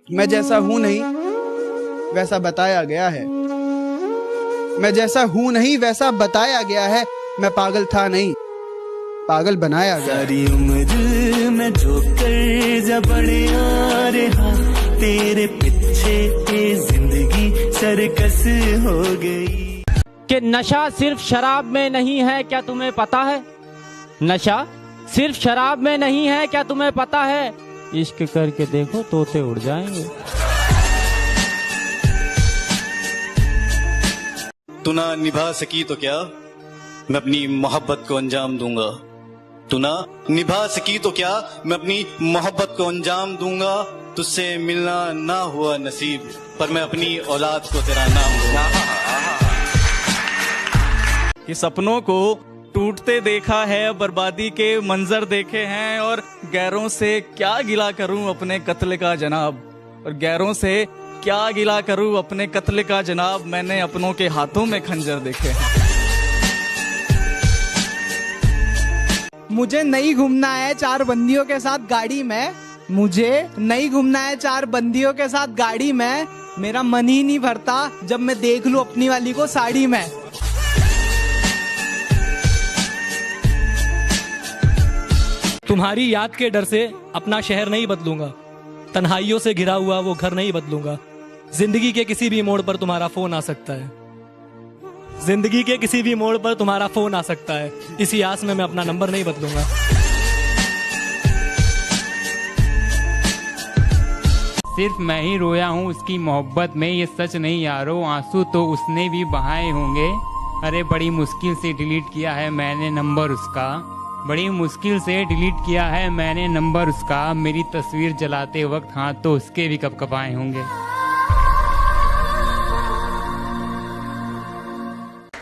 मैं जैसा हूं नहीं वैसा बताया गया है। मैं जैसा हूं नहीं वैसा बताया गया है। मैं पागल था नहीं, पागल बनाया गया। सारी उम्र में जो कर्जा बड़े आ रहा, तेरे पीछे जिंदगी सर्कस हो गई। कि नशा सिर्फ शराब में नहीं है, क्या तुम्हें पता है? नशा सिर्फ शराब में नहीं है, क्या तुम्हें पता है? इश्क करके देखो तोते उड़ जाएंगे। तू ना निभा सकी तो क्या, मैं अपनी मोहब्बत को अंजाम दूंगा। तू ना निभा सकी तो क्या, मैं अपनी मोहब्बत को अंजाम दूंगा। तुझसे मिलना ना हुआ नसीब, पर मैं अपनी औलाद को तेरा नाम दूंगा। कि सपनों को टूटते देखा है, बर्बादी के मंजर देखे हैं, और गैरों से क्या गिला करूं अपने कत्ल का जनाब, और गैरों से क्या गिला करूं अपने कत्ल का जनाब। मैंने अपनों के हाथों में खंजर देखे हैं। मुझे नहीं घूमना है 4 बंदियों के साथ गाड़ी में, मुझे नहीं घूमना है 4 बंदियों के साथ गाड़ी में। मेरा मन ही नहीं भरता जब मैं देख लूं अपनी वाली को साड़ी में। तुम्हारी याद के डर से अपना शहर नहीं बदलूंगा, तन्हाइयों से घिरा हुआ वो घर नहीं बदलूंगा। जिंदगी के किसी भी मोड़ पर तुम्हारा फोन आ सकता है, जिंदगी के किसी भी मोड़ पर तुम्हारा फोन आ सकता है। इसी आस में मैं अपना नंबर नहीं बदलूंगा। सिर्फ मैं ही रोया हूँ उसकी मोहब्बत में, ये सच नहीं यारो, आंसू तो उसने भी बहाए होंगे। अरे बड़ी मुश्किल से डिलीट किया है मैंने नंबर उसका, बड़ी मुश्किल से डिलीट किया है मैंने नंबर उसका। मेरी तस्वीर जलाते वक्त हाथ तो उसके भी कपकपाए होंगे।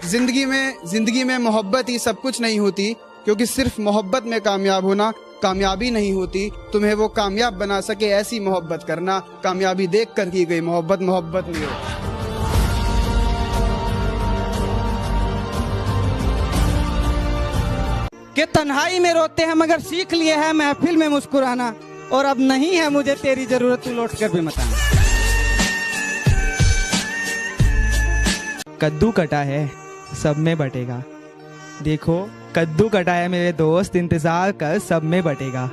जिंदगी में मोहब्बत ही सब कुछ नहीं होती, क्योंकि सिर्फ मोहब्बत में कामयाब होना कामयाबी नहीं होती। तुम्हें वो कामयाब बना सके ऐसी मोहब्बत करना। कामयाबी देख कर की गई मोहब्बत मोहब्बत नहीं होती। कि तन्हाई में रोते हैं मगर सीख लिए हैं महफिल में मुस्कुराना, और अब नहीं है मुझे तेरी जरूरत, तू लौट कर भी मत आना। कद्दू कटा है सब में बटेगा, देखो कद्दू कटा है मेरे दोस्त, इंतजार कर सब में बटेगा।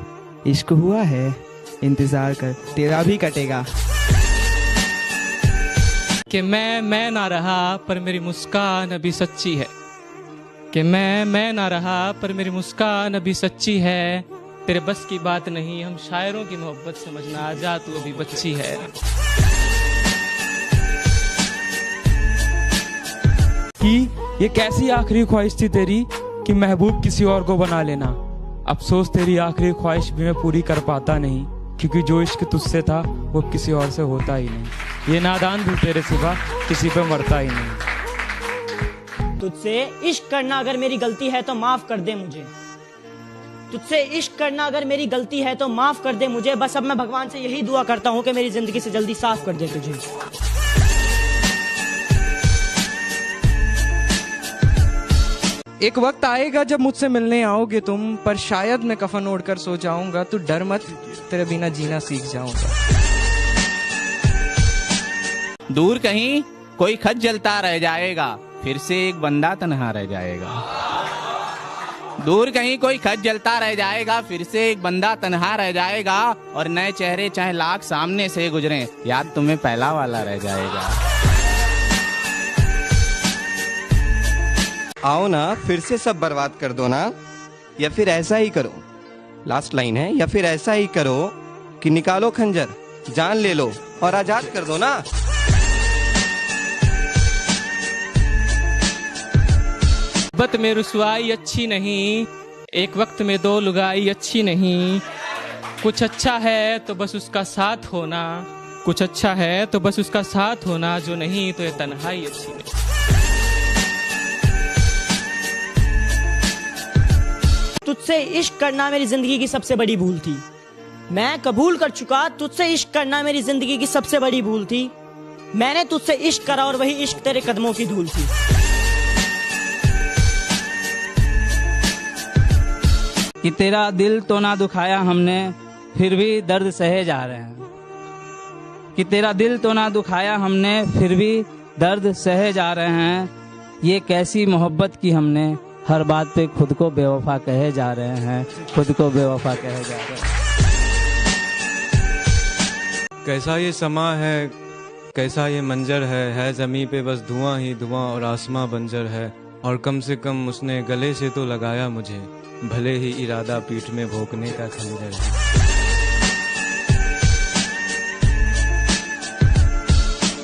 इश्क हुआ है इंतजार कर तेरा भी कटेगा। कि मैं ना रहा पर मेरी मुस्कान अभी सच्ची है, कि मैं ना रहा पर मेरी मुस्कान अभी सच्ची है। तेरे बस की बात नहीं, हम शायरों की मोहब्बत समझना, आजा तू अभी बच्ची है। कि ये कैसी आखिरी ख्वाहिश थी तेरी कि महबूब किसी और को बना लेना। अफसोस तेरी आखिरी ख्वाहिश भी मैं पूरी कर पाता नहीं, क्योंकि जो इश्क तुझसे था वो किसी और से होता ही नहीं। ये नादान भी तेरे सिवा किसी पे मरता ही नहीं। तुझसे इश्क करना अगर मेरी गलती है तो माफ कर दे मुझे, तुझसे इश्क करना अगर मेरी गलती है तो माफ कर दे मुझे। बस अब मैं भगवान से यही दुआ करता हूँ कि मेरी जिंदगी से जल्दी साफ कर दे तुझे। एक वक्त आएगा जब मुझसे मिलने आओगे तुम, पर शायद मैं कफन ओढ़कर सो जाऊंगा। तू डर मत, तेरे बिना जीना सीख जाऊंगा। दूर कहीं कोई खत जलता रह जाएगा, फिर से एक बंदा तन्हा रह जाएगा। दूर कहीं कोई खत जलता रह जाएगा, फिर से एक बंदा तन्हा रह जाएगा। और नए चेहरे चाहे लाख सामने से गुजरे, याद तुम्हें पहला वाला रह जाएगा। आओ ना फिर से सब बर्बाद कर दो ना, या फिर ऐसा ही करो, लास्ट लाइन है, या फिर ऐसा ही करो कि निकालो खंजर, जान ले लो और आजाद कर दो ना। मोहब्बत में रुसवाई अच्छी नहीं, एक वक्त में 2 लुगाई अच्छी नहीं। कुछ अच्छा है तो बस उसका साथ होना, कुछ अच्छा है तो बस उसका साथ होना, जो नहीं तो ये तन्हाई अच्छी नहीं। तुझसे इश्क करना मेरी जिंदगी की सबसे बड़ी भूल थी, मैं कबूल कर चुका। तुझसे इश्क करना मेरी जिंदगी की सबसे बड़ी भूल थी। मैंने तुझसे इश्क करा और वही इश्क तेरे कदमों की धूल थी। कि तेरा दिल तो ना दुखाया हमने, फिर भी दर्द सहे जा रहे हैं। कि तेरा दिल तो ना दुखाया हमने, फिर भी दर्द सहे जा रहे हैं। ये कैसी मोहब्बत की हमने, हर बात पे खुद को बेवफा कहे जा रहे हैं, खुद को बेवफा कहे जा रहे हैं। कैसा ये समा है, कैसा ये मंजर है ज़मीं पे बस धुआं ही धुआं और आसमां बंजर है। और कम से कम उसने गले से तो लगाया मुझे, भले ही इरादा पीठ में भोंकने का खंजर है।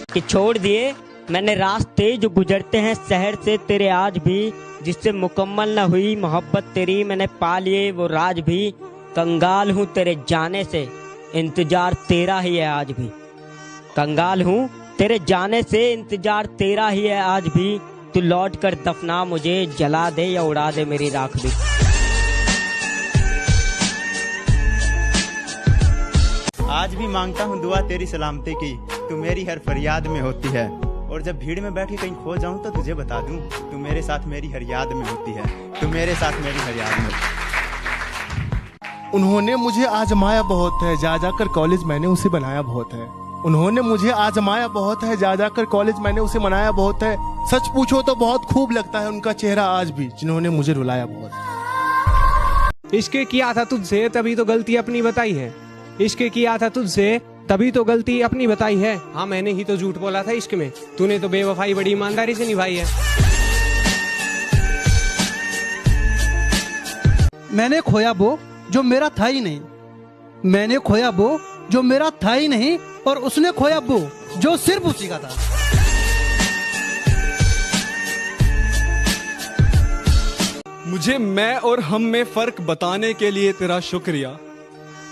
कि छोड़ दिए मैंने रास्ते जो गुजरते हैं शहर से तेरे आज भी, जिससे मुकम्मल न हुई मोहब्बत तेरी, मैंने पा लिए वो राज भी। कंगाल हूँ तेरे जाने से, इंतजार तेरा ही है आज भी। कंगाल हूँ तेरे जाने से, इंतजार तेरा ही है आज भी। तू लौट कर दफना मुझे, जला दे या उड़ा दे मेरी राख भी। आज भी मांगता हूँ दुआ तेरी सलामती की, तू मेरी हर फरियाद में होती है। और जब भीड़ में बैठ के कहीं खो जाऊं तो तुझे बता दूं, तू मेरे साथ मेरी हर याद में होती है, तू मेरे साथ मेरी हर याद में। उन्होंने मुझे आजमाया बहुत है, जा जाकर कॉलेज मैंने उसे बनाया बहुत है। उन्होंने मुझे आजमाया बहुत है, जा जाकर कॉलेज मैंने उसे मनाया बहुत है। सच पूछो तो बहुत खूब लगता है उनका चेहरा आज भी, जिन्होंने मुझे रुलाया बहुत। इश्क किया था तुझसे तभी तो गलती अपनी बताई है, इश्क किया था तुझसे तभी तो गलती अपनी बताई है। हाँ मैंने ही तो झूठ बोला था इश्क में, तूने तो बेवफाई बड़ी ईमानदारी से निभाई है। मैंने खोया वो जो मेरा था ही नहीं, मैंने खोया वो जो मेरा था ही नहीं, और उसने खोया वो जो सिर्फ उसी का था। मुझे मैं और हम में फर्क बताने के लिए तेरा शुक्रिया,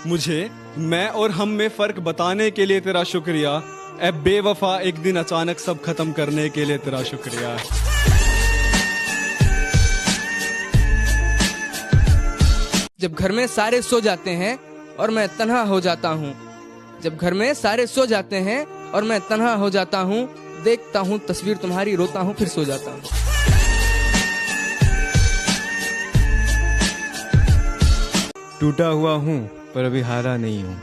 मुझे मैं और हम में फर्क बताने के लिए तेरा शुक्रिया। ऐ बेवफा एक दिन अचानक सब खत्म करने के लिए तेरा शुक्रिया। जब घर में सारे सो जाते हैं और मैं तन्हा हो जाता हूँ, जब घर में सारे सो जाते हैं और मैं तन्हा हो जाता हूँ, देखता हूँ तस्वीर तुम्हारी, रोता हूँ फिर सो जाता हूँ। टूटा हुआ हूँ पर अभी हारा नहीं हूँ,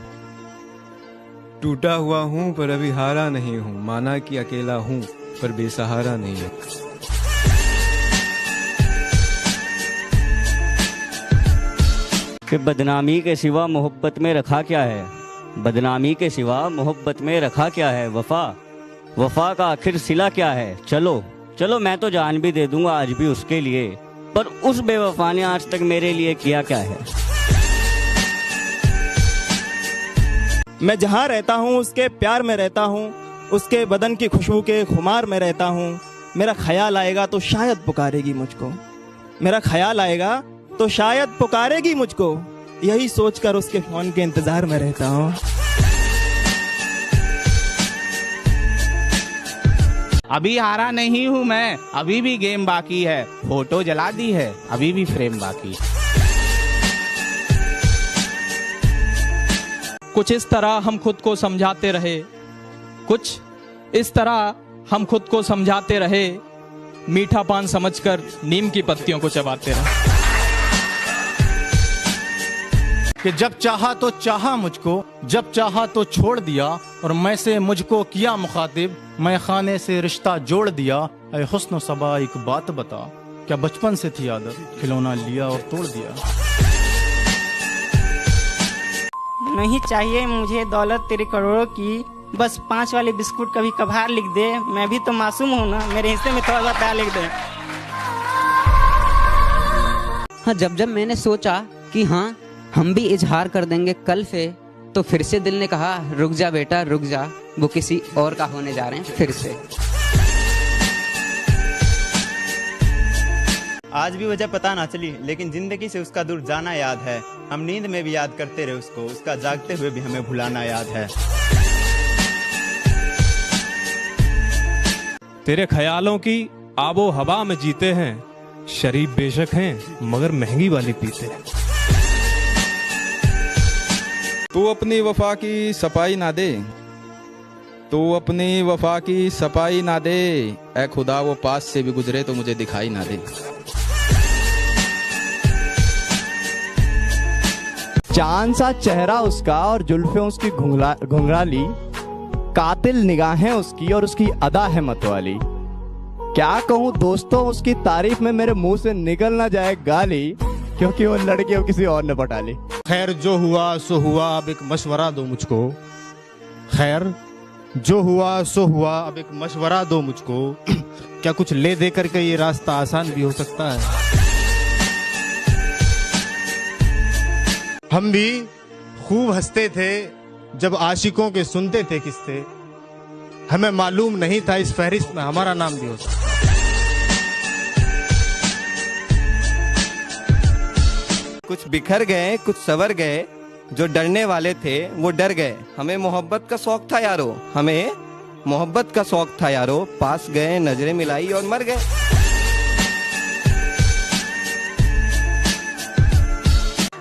टूटा हुआ हूँ पर अभी हारा नहीं हूँ, माना कि अकेला हूँ पर बेसहारा नहीं हूँ। कि बदनामी के सिवा मोहब्बत में रखा क्या है, बदनामी के सिवा मोहब्बत में रखा क्या है। वफा वफा का आखिर सिला क्या है। चलो चलो मैं तो जान भी दे दूंगा आज भी उसके लिए, पर उस बेवफा ने आज तक मेरे लिए किया क्या है। मैं जहाँ रहता हूँ उसके प्यार में रहता हूँ, उसके बदन की खुशबू के खुमार में रहता हूँ। मेरा ख्याल आएगा तो शायद पुकारेगी मुझको, मेरा ख्याल आएगा तो शायद पुकारेगी मुझको, यही सोचकर उसके फोन के इंतजार में रहता हूँ। अभी हारा नहीं हूँ मैं, अभी भी गेम बाकी है, फोटो जला दी है अभी भी फ्रेम बाकी। कुछ इस तरह हम खुद को समझाते रहे, कुछ इस तरह हम खुद को समझाते रहे, मीठा पान समझकर नीम की पत्तियों को चबाते रहे। कि जब चाहा तो चाहा मुझको, जब चाहा तो छोड़ दिया, और मैं से मुझको किया मुखातिब, मैं खाने से रिश्ता जोड़ दिया। ऐ हुस्न सबा एक बात बता, क्या बचपन से थी आदत, खिलौना लिया और तोड़ दिया। नहीं चाहिए मुझे दौलत तेरे करोड़ों की, बस 5 वाली बिस्कुट कभी कभार लिख दे। मैं भी तो मासूम हूँ ना, मेरे हिस्से में थोड़ा सा प्यार लिख दे। हाँ जब जब मैंने सोचा कि हाँ हम भी इजहार कर देंगे कल से, तो फिर से दिल ने कहा रुक जा बेटा रुक जा, वो किसी और का होने जा रहे हैं फिर से। आज भी वजह पता ना चली, लेकिन जिंदगी से उसका दूर जाना याद है। हम नींद में भी याद करते रहे उसको, उसका जागते हुए भी हमें भुलाना याद है। तेरे ख्यालों की आबो हवा में जीते हैं, शरीफ बेशक हैं मगर महंगी वाली पीते हैं। तू अपनी वफा की सफाई ना दे, तू अपनी वफा की सफाई ना दे, ऐ खुदा वो पास से भी गुजरे तो मुझे दिखाई ना दे। चांद सा चेहरा उसका और जुल्फे उसकी घुंघराली, कातिल निगाहें उसकी और उसकी अदा है मतवाली। क्या कहूँ दोस्तों, उसकी तारीफ में मेरे मुंह से निकल ना जाए गाली, क्योंकि वो लड़की अब किसी और ने पटा ली। खैर जो हुआ सो हुआ, अब एक मशवरा दो मुझको। खैर जो हुआ सो हुआ, अब एक मशवरा दो मुझको। क्या कुछ ले दे करके ये रास्ता आसान भी हो सकता है? हम भी खूब हंसते थे जब आशिकों के सुनते थे किस्से। हमें मालूम नहीं था इस फहरिस्त में हमारा नाम भी हो सकता है। कुछ बिखर गए, कुछ सवर गए, जो डरने वाले थे वो डर गए। हमें मोहब्बत का शौक था यारो, हमें मोहब्बत का शौक था यारो। पास गए, नजरें मिलाई और मर गए।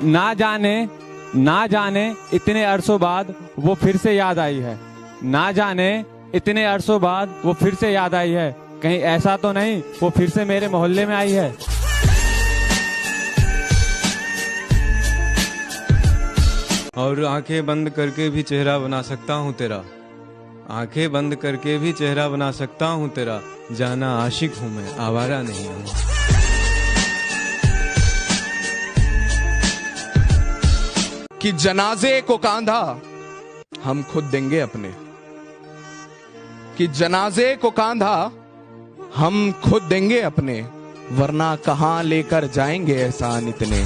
ना जाने इतने अरसों बाद वो फिर से याद आई है। ना जाने इतने अरसों बाद वो फिर से याद आई है। कहीं ऐसा तो नहीं वो फिर से मेरे मोहल्ले में आई है। और आंखें बंद करके भी चेहरा बना सकता हूँ तेरा। आंखें बंद करके भी चेहरा बना सकता हूँ तेरा। जाना आशिक हूँ मैं, आवारा नहीं हूँ। कि जनाजे को कांधा हम खुद देंगे अपने। कि जनाजे को कांधा हम खुद देंगे अपने, वरना कहां लेकर जाएंगे एहसान इतने।